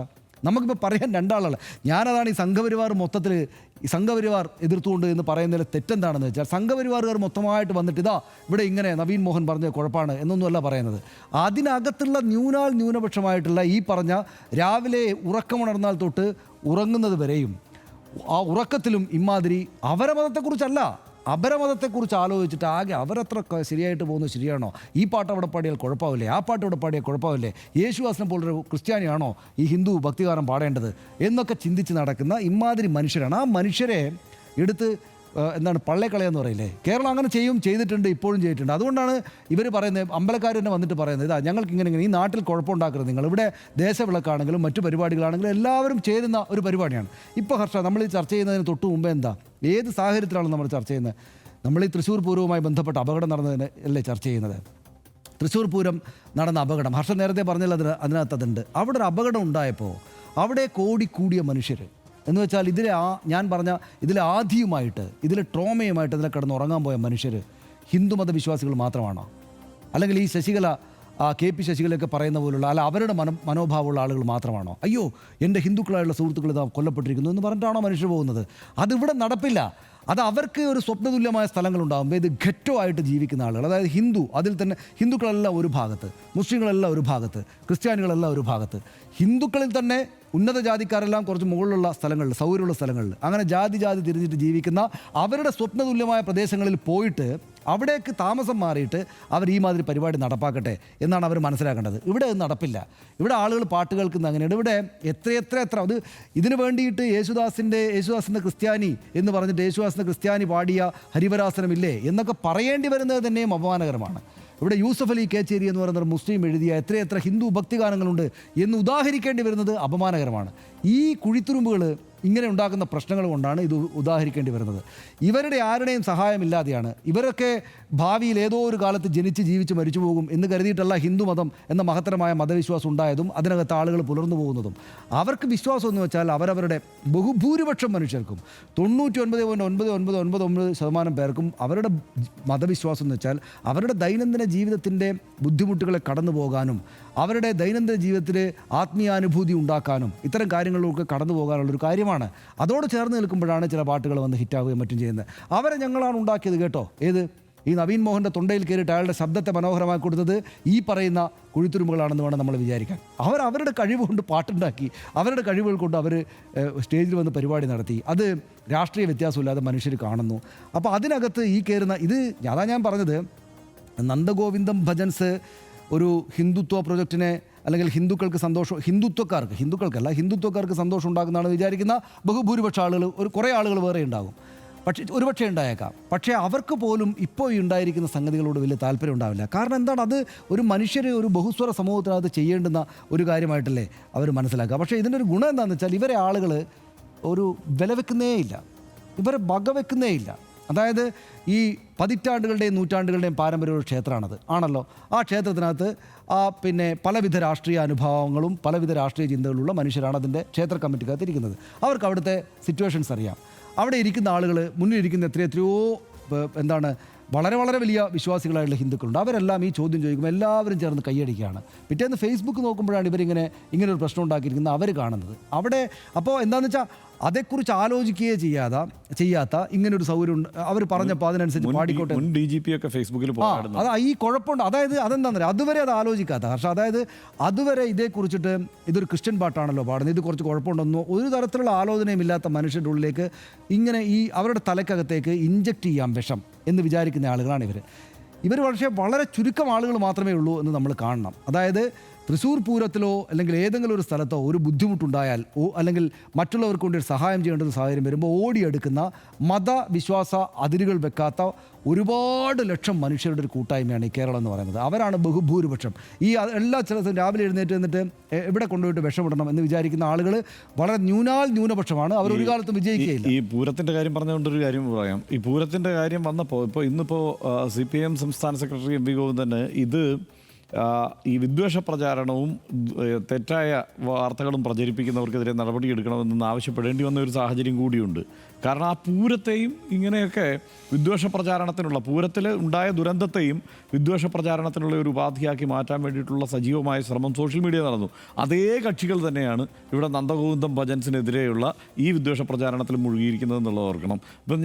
നമുക്കിപ്പോൾ പറയാൻ രണ്ടാളല്ല. ഞാനതാണ് ഈ സംഘപരിവാർ മൊത്തത്തിൽ ഈ സംഘപരിവാർ എതിർത്തുകൊണ്ട് എന്ന് പറയുന്നതിൽ തെറ്റെന്താണെന്ന് വെച്ചാൽ, സംഘപരിവാറുകാർ മൊത്തമായിട്ട് വന്നിട്ട് ഇതാ ഇവിടെ ഇങ്ങനെ നവീൻ മോഹൻ പറഞ്ഞ കുഴപ്പമാണ് എന്നൊന്നുമല്ല പറയുന്നത്. അതിനകത്തുള്ള ന്യൂനപക്ഷമായിട്ടുള്ള ഈ പറഞ്ഞ രാവിലെ ഉറക്കമുണർന്നാൽ തൊട്ട് ഉറങ്ങുന്നത് വരെയും ആ ഉറക്കത്തിലും ഇമാതിരി അവരമതത്തെക്കുറിച്ചല്ല, അപരമതത്തെക്കുറിച്ച് ആലോചിച്ചിട്ട് ആകെ അവരത്ര ശരിയായിട്ട് പോകുന്നത് ശരിയാണോ, ഈ പാട്ട് അവിടെ പാടിയാൽ കുഴപ്പമില്ലേ, ആ പാട്ട് ഇവിടെ പാടിയാൽ കുഴപ്പമില്ലേ, യേശുദാസിനെ പോലൊരു ക്രിസ്ത്യാനിയാണോ ഈ ഹിന്ദു ഭക്തിഗാനം പാടേണ്ടത് എന്നൊക്കെ ചിന്തിച്ച് നടക്കുന്ന ഇമാതിരി മനുഷ്യരാണ്. ആ മനുഷ്യരെ എടുത്ത് എന്താണ് പള്ളേക്കളയെന്ന് പറയില്ലേ, കേരളം അങ്ങനെ ചെയ്തിട്ടുണ്ട്, ഇപ്പോഴും ചെയ്തിട്ടുണ്ട്. അതുകൊണ്ടാണ് ഇവർ പറയുന്നത്, അമ്പലക്കാർ തന്നെ വന്നിട്ട് പറയുന്നത്, ഇതാ ഞങ്ങൾക്ക് ഇങ്ങനെ ഈ നാട്ടിൽ കുഴപ്പമുണ്ടാക്കരുത്, നിങ്ങൾ ഇവിടെ ദേശവിളക്കാണെങ്കിലും മറ്റു പരിപാടികളാണെങ്കിലും എല്ലാവരും ചേരുന്ന ഒരു പരിപാടിയാണ്. ഇപ്പോൾ ഹർഷ നമ്മൾ ഈ ചർച്ച ചെയ്യുന്നതിന് തൊട്ട് മുമ്പേ എന്താ, ഏത് സാഹചര്യത്തിലാണ് നമ്മൾ ചർച്ച ചെയ്യുന്നത്? നമ്മൾ ഈ തൃശ്ശൂർ പൂരവുമായി ബന്ധപ്പെട്ട അപകടം നടന്നതിന് അല്ലേ ചർച്ച ചെയ്യുന്നത്? തൃശ്ശൂർ പൂരം നടന്ന അപകടം ഹർഷ നേരത്തെ പറഞ്ഞാൽ അതിനകത്തതുണ്ട്. അവിടെ ഒരു അപകടം ഉണ്ടായപ്പോൾ അവിടെ കൂടിയ മനുഷ്യർ എന്ന് വെച്ചാൽ ഞാൻ പറഞ്ഞ ഇതിലെ ആധിയുമായിട്ട് ഇതിലെ ട്രോമയുമായിട്ട് ഇതിലെ കിടന്ന് ഉറങ്ങാൻ പോയ മനുഷ്യർ ഹിന്ദുമത വിശ്വാസികൾ മാത്രമാണോ? അല്ലെങ്കിൽ ഈ ശശികല KP ശശികലയൊക്കെ പറയുന്ന പോലുള്ള അല്ല അവരുടെ മനോഭാവമുള്ള ആളുകൾ മാത്രമാണോ? അയ്യോ എൻ്റെ ഹിന്ദുക്കളായുള്ള സുഹൃത്തുക്കൾ ഇതാ കൊല്ലപ്പെട്ടിരിക്കുന്നു എന്ന് പറഞ്ഞിട്ടാണോ മനുഷ്യർ പോകുന്നത്? അതിവിടെ നടപ്പില്ല. അത് അവർക്ക് ഒരു സ്വപ്നതുല്യമായ സ്ഥലങ്ങളുണ്ടാകുമ്പോൾ ഇത് ഘറ്റോ ആയിട്ട് ജീവിക്കുന്ന ആളുകൾ, അതായത് ഹിന്ദു, അതിൽ തന്നെ ഹിന്ദുക്കളെല്ലാം ഒരു ഭാഗത്ത്, മുസ്ലിങ്ങളെല്ലാം ഒരു ഭാഗത്ത്, ക്രിസ്ത്യാനികളെല്ലാം ഒരു ഭാഗത്ത്, ഹിന്ദുക്കളിൽ തന്നെ ഉന്നത ജാതിക്കാരെല്ലാം കുറച്ച് മുകളിലുള്ള സ്ഥലങ്ങളിൽ, സൗകര്യമുള്ള സ്ഥലങ്ങളിൽ, അങ്ങനെ ജാതി തിരിഞ്ഞിട്ട് ജീവിക്കുന്ന അവരുടെ സ്വപ്നതുല്യമായ പ്രദേശങ്ങളിൽ പോയിട്ട് അവിടേക്ക് താമസം മാറിയിട്ട് അവർ ഈ മാതിരി പരിപാടി നടപ്പാക്കട്ടെ എന്നാണ് അവർ മനസ്സിലാക്കേണ്ടത്. ഇവിടെ അത് നടപ്പില്ല. ഇവിടെ ആളുകൾ പാട്ട് കേൾക്കുന്ന അങ്ങനെയാണ്. ഇവിടെ എത്ര അത് ഇതിനു വേണ്ടിയിട്ട് യേശുദാസിൻ്റെ ക്രിസ്ത്യാനി എന്ന് പറഞ്ഞിട്ട് യേശുദാസിൻ്റെ ക്രിസ്ത്യാനി പാടിയ ഹരിവരാസനമില്ലേ എന്നൊക്കെ പറയേണ്ടി വരുന്നത് തന്നെയും അപമാനകരമാണ്. ഇവിടെ യൂസഫ് അലി കേച്ചേരി എന്ന് പറയുന്ന ഒരു മുസ്ലിം എഴുതിയ എത്ര ഹിന്ദു ഭക്തിഗാനങ്ങളുണ്ട് എന്ന് ഉദാഹരിക്കേണ്ടി വരുന്നത് അപമാനകരമാണ്. ഈ കുഴിത്തുരുമ്പുകൾ ഇങ്ങനെ ഉണ്ടാക്കുന്ന പ്രശ്നങ്ങൾ കൊണ്ടാണ് ഇത് ഉദാഹരിക്കേണ്ടി വരുന്നത്. ഇവരുടെ ആരുടെയും സഹായമില്ലാതെയാണ് ഇവരൊക്കെ ഭാവിയിൽ ഏതോ ഒരു കാലത്ത് ജനിച്ച് ജീവിച്ച് മരിച്ചു പോകും എന്ന് കരുതിയിട്ടല്ല ഹിന്ദുമതം എന്ന മഹത്തരമായ മതവിശ്വാസം ഉണ്ടായതും അതിനകത്ത് ആളുകൾ പുലർന്നു പോകുന്നതും. അവർക്ക് വിശ്വാസം എന്ന് വെച്ചാൽ അവരവരുടെ ബഹുഭൂരിപക്ഷം മനുഷ്യർക്കും 99.9999% പേർക്കും അവരുടെ മതവിശ്വാസം എന്ന് വെച്ചാൽ അവരുടെ ദൈനംദിന ജീവിതത്തിൻ്റെ ബുദ്ധിമുട്ടുകളെ കടന്നു പോകാനും അവരുടെ ദൈനംദിന ജീവിതത്തിൽ ആത്മീയാനുഭൂതി ഉണ്ടാക്കാനും ഇത്തരം കാര്യങ്ങളിലൊക്കെ കടന്നു പോകാനുള്ളൊരു കാര്യമാണ്. അതോട് ചേർന്ന് നിൽക്കുമ്പോഴാണ് ചില പാട്ടുകൾ വന്ന് ഹിറ്റാവുകയും മറ്റും ചെയ്യുന്നത്. അവരെ ഞങ്ങളാണ് ഉണ്ടാക്കിയത് കേട്ടോ. ഏത് ഈ നവീൻ മോഹൻ്റെ തൊണ്ടയിൽ കയറിയിട്ട് അയാളുടെ ശബ്ദത്തെ മനോഹരമാക്കി കൊടുത്തത് ഈ പറയുന്ന കുഴിത്തുരുമ്പുകളാണെന്ന് വേണം നമ്മൾ വിചാരിക്കാൻ. അവരുടെ കഴിവ് കൊണ്ട് പാട്ടുണ്ടാക്കി, അവരുടെ കഴിവുകൾ കൊണ്ട് അവർ സ്റ്റേജിൽ വന്ന് പരിപാടി നടത്തി. അത് രാഷ്ട്രീയ വ്യത്യാസമില്ലാതെ മനുഷ്യർ കാണുന്നു. അപ്പോൾ അതിനകത്ത് ഈ കയറുന്ന അതാ ഞാൻ പറഞ്ഞത്, നന്ദഗോവിന്ദം ഭജൻസ് ഒരു ഹിന്ദുത്വ പ്രൊജക്റ്റിനെ അല്ലെങ്കിൽ ഹിന്ദുക്കൾക്ക് സന്തോഷം, ഹിന്ദുത്വക്കാർക്ക് സന്തോഷം ഉണ്ടാക്കുന്നതാണ് വിചാരിക്കുന്ന ബഹുഭൂരിപക്ഷ ആളുകൾ, കുറേ ആളുകൾ വേറെ ഉണ്ടാകും, പക്ഷേ ഒരുപക്ഷെ ഉണ്ടായേക്കാം. പക്ഷേ അവർക്ക് പോലും ഇപ്പോൾ ഈ ഉണ്ടായിരിക്കുന്ന സംഗതികളോട് വലിയ താല്പര്യം ഉണ്ടാവില്ല. കാരണം എന്താണ്, അത് ഒരു മനുഷ്യരെ ഒരു ബഹുസ്വര സമൂഹത്തിനകത്ത് ചെയ്യേണ്ടുന്ന ഒരു കാര്യമായിട്ടല്ലേ അവർ മനസ്സിലാക്കുക. പക്ഷേ ഇതിൻ്റെ ഒരു ഗുണം എന്താണെന്ന് വെച്ചാൽ ഇവരെ ആളുകൾ ഒരു വില വെക്കുന്നേയില്ല, ഇവരെ വകവെക്കുന്നേയില്ല. അതായത് ഈ പതിറ്റാണ്ടുകളുടെയും നൂറ്റാണ്ടുകളുടെയും പാരമ്പര്യ ക്ഷേത്രമാണത് ആണല്ലോ. ആ ക്ഷേത്രത്തിനകത്ത് പിന്നെ പലവിധ രാഷ്ട്രീയ അനുഭവങ്ങളും പലവിധ രാഷ്ട്രീയ ചിന്തകളുള്ള മനുഷ്യരാണ് അതിൻ്റെ ക്ഷേത്ര കമ്മിറ്റിക്കകത്ത് ഇരിക്കുന്നത്. അവർക്ക് അവിടുത്തെ സിറ്റുവേഷൻസ് അറിയാം. അവിടെ ഇരിക്കുന്ന ആളുകൾ, മുന്നിലിരിക്കുന്ന എത്രയോ വളരെ വലിയ വിശ്വാസികളായിട്ടുള്ള ഹിന്ദുക്കളുണ്ട്. അവരെല്ലാം ഈ ചോദ്യം ചോദിക്കുമ്പോൾ എല്ലാവരും ചേർന്ന് കൈയടിക്കുകയാണ്. പിറ്റേന്ന് ഫേസ്ബുക്ക് നോക്കുമ്പോഴാണ് ഇവരിങ്ങനെ ഒരു പ്രശ്നം ഉണ്ടാക്കിയിരിക്കുന്നത് അവർ കാണുന്നത്. അവിടെ അപ്പോൾ എന്താണെന്ന് വെച്ചാൽ അതേക്കുറിച്ച് ആലോചിക്കുകയേ ചെയ്യാത്ത ഇങ്ങനൊരു സൗകര്യം അവർ പറഞ്ഞപ്പോൾ അതിനനുസരിച്ച് പാടിക്കോട്ടെ. ഫേസ്ബുക്കിൽ അതാ ഈ കുഴപ്പമുണ്ട്. അതായത് അതെന്താണെന്ന് പറയുക, അതുവരെ അത് ആലോചിക്കാത്ത പക്ഷേ അതായത് അതുവരെ ഇതേക്കുറിച്ചിട്ട് ഇതൊരു ക്രിസ്ത്യൻ പാട്ടാണല്ലോ പാടുന്നത്, ഇത് കുറച്ച് കുഴപ്പമുണ്ടെന്നോ ഒരു തരത്തിലുള്ള ആലോചനയും ഇല്ലാത്ത മനുഷ്യരുടെ ഉള്ളിലേക്ക് ഇങ്ങനെ ഈ അവരുടെ തലക്കകത്തേക്ക് ഇഞ്ചക്ട് ചെയ്യാം വിഷം എന്ന് വിചാരിക്കുന്ന ആളുകളാണ് ഇവർ. വളരെ ചുരുക്കം ആളുകൾ മാത്രമേ ഉള്ളൂ എന്ന് നമ്മൾ കാണണം. അതായത് തൃശ്ശൂർ പൂരത്തിലോ അല്ലെങ്കിൽ ഏതെങ്കിലും ഒരു സ്ഥലത്തോ ഒരു ബുദ്ധിമുട്ടുണ്ടായാൽ അല്ലെങ്കിൽ മറ്റുള്ളവർക്ക് വേണ്ടി ഒരു സഹായം ചെയ്യേണ്ട ഒരു സാഹചര്യം വരുമ്പോൾ ഓടിയെടുക്കുന്ന മതവിശ്വാസ അതിരുകൾ വെക്കാത്ത ഒരുപാട് ലക്ഷം മനുഷ്യരുടെ ഒരു കൂട്ടായ്മയാണ് ഈ കേരളം എന്ന് പറയുന്നത്. അവരാണ് ബഹുഭൂരിപക്ഷം. ഈ എല്ലാ സ്ഥലത്തും രാവിലെ എഴുന്നേറ്റ് എന്നിട്ട് എവിടെ കൊണ്ടുപോയിട്ട് വിഷമിടണം എന്ന് വിചാരിക്കുന്ന ആളുകൾ വളരെ ന്യൂനപക്ഷമാണ്. അവർ ഒരു കാലത്തും വിജയിക്കുകയില്ല. ഈ പൂരത്തിൻ്റെ കാര്യം പറഞ്ഞുകൊണ്ടൊരു കാര്യം പറയാം. ഈ പൂരത്തിൻ്റെ കാര്യം വന്നപ്പോൾ ഇന്നിപ്പോൾ CPM സംസ്ഥാന സെക്രട്ടറി MP ഗോവിന്ദന് ഇത് ഈ വിദ്വേഷ പ്രചാരണവും തെറ്റായ വാർത്തകളും പ്രചരിപ്പിക്കുന്നവർക്കെതിരെ നടപടിയെടുക്കണമെന്ന് ആവശ്യപ്പെടേണ്ടി വന്ന ഒരു സാഹചര്യം കൂടിയുണ്ട്. കാരണം ആ പൂരത്തെയും ഇങ്ങനെയൊക്കെ വിദ്വേഷ പ്രചാരണത്തിനുള്ള, പൂരത്തിൽ ഉണ്ടായ ദുരന്തത്തെയും വിദ്വേഷ പ്രചാരണത്തിനുള്ള ഒരു ഉപാധിയാക്കി മാറ്റാൻ വേണ്ടിയിട്ടുള്ള സജീവമായ ശ്രമം സോഷ്യൽ മീഡിയ നടന്നു. അതേ കക്ഷികൾ തന്നെയാണ് ഇവിടെ നന്ദഗോവിന്ദം ഭജൻസിനെതിരെയുള്ള ഈ വിദ്വേഷ പ്രചാരണത്തിൽ മുഴുകിയിരിക്കുന്നത് എന്നുള്ളത് ഓർക്കണം. ഇപ്പം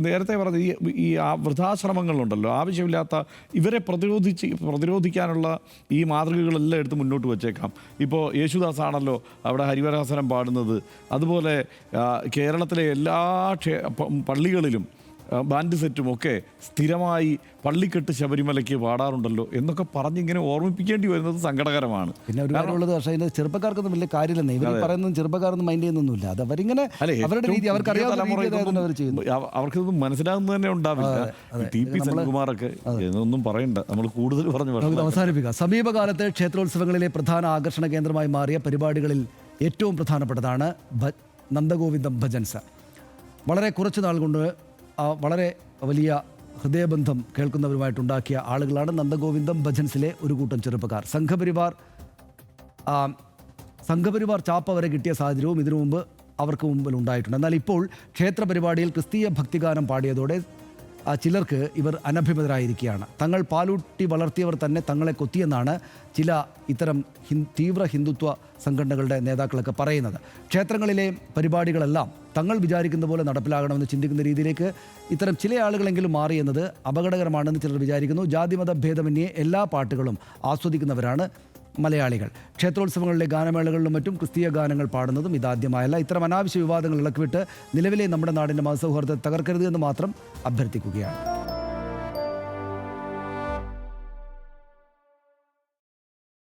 നേരത്തെ പറഞ്ഞ ഈ വൃദ്ധാശ്രമങ്ങളുണ്ടല്ലോ, ആവശ്യമില്ലാത്ത ഇവരെ പ്രതിരോധിക്കാനുള്ള ഈ മാതൃകകളെല്ലാം എടുത്ത് മുന്നോട്ട് വച്ചേക്കാം. ഇപ്പോൾ യേശുദാസ് ആണല്ലോ അവിടെ ഹരിവരാസനം പാടുന്നത്. അതുപോലെ കേരളത്തിലെ എല്ലാ പള്ളികളിലും ബാൻഡ് സെറ്റും ഒക്കെ സ്ഥിരമായി പള്ളിക്കെട്ട് ശബരിമലയ്ക്ക് പാടാറുണ്ടല്ലോ എന്നൊക്കെ പറഞ്ഞിങ്ങനെ ഓർമ്മിപ്പിക്കേണ്ടി വരുന്നത് സങ്കടകരമാണ്. പിന്നെ ഒരു കാര്യമുള്ളത്, പക്ഷേ ഇതിന് ചെറുപ്പക്കാർക്കൊന്നും വലിയ കാര്യമില്ലെന്നേ. ഇവർ പറയുന്നത് ചെറുപ്പക്കാരൊന്നും മൈൻഡ് ചെയ്യുന്നൊന്നുമില്ല. അത് അവരിങ്ങനെ അവരുടെ രീതി, അവർക്കിതൊന്നും മനസ്സിലാകുന്നത് തന്നെ ഉണ്ടാവില്ല. TP സെൻകുമാറൊക്കെ ഇതൊന്നും പറയണ്ട, നമ്മൾ കൂടുതൽ പറഞ്ഞു അവസാനിപ്പിക്കാം. സമീപകാലത്ത് ക്ഷേത്രോത്സവങ്ങളിലെ പ്രധാന ആകർഷണ കേന്ദ്രമായി മാറിയ പരിപാടികളിൽ ഏറ്റവും പ്രധാനപ്പെട്ടതാണ് നന്ദഗോവിന്ദം ഭജൻസ്. വളരെ കുറച്ച് നാൾ കൊണ്ട് വളരെ വലിയ ഹൃദയബന്ധം കേൾക്കുന്നവരുമായിട്ടുണ്ടാക്കിയ ആളുകളാണ് നന്ദഗോവിന്ദം ഭജൻസിലെ ഒരു കൂട്ടം ചെറുപ്പക്കാർ. സംഘപരിവാർ ചാപ്പ വരെ കിട്ടിയ സാഹചര്യവും ഇതിനു മുമ്പ് അവർക്ക് മുമ്പിൽ ഉണ്ടായിട്ടുണ്ട്. എന്നാൽ ഇപ്പോൾ ക്ഷേത്ര പരിപാടിയിൽ ക്രിസ്തീയ ഭക്തിഗാനം പാടിയതോടെ ചിലർക്ക് ഇവർ അനഭിമതരായിരിക്കുകയാണ്. തങ്ങൾ പാലൂട്ടി വളർത്തിയവർ തന്നെ തങ്ങളെ കൊത്തിയെന്നാണ് ചില ഇത്തരം തീവ്ര ഹിന്ദുത്വ സംഘടനകളുടെ നേതാക്കളൊക്കെ പറയുന്നത്. ക്ഷേത്രങ്ങളിലെ പരിപാടികളെല്ലാം തങ്ങൾ വിചാരിക്കുന്ന പോലെ നടപ്പിലാകണമെന്ന് ചിന്തിക്കുന്ന രീതിയിലേക്ക് ഇത്തരം ചില ആളുകളെങ്കിലും മാറിയെന്നത് അപകടകരമാണെന്ന് ചിലർ വിചാരിക്കുന്നു. ജാതിമത ഭേദമന്യേ എല്ലാ പാട്ടുകളും ആസ്വദിക്കുന്നവരാണ് മലയാളികൾ. ക്ഷേത്രോത്സവങ്ങളിലെ ഗാനമേളകളിലും മറ്റും ക്രിസ്തീയ ഗാനങ്ങൾ പാടുന്നതും ഇതാദ്യമായല്ല. ഇത്തരം അനാവശ്യ വിവാദങ്ങൾ ഇളക്കിവിട്ട് നിലവിലെ നമ്മുടെ നാടിൻ്റെ മതസൗഹാർദ്ദത്തെ തകർക്കരുത് എന്ന് മാത്രം അഭ്യർത്ഥിക്കുകയാണ്.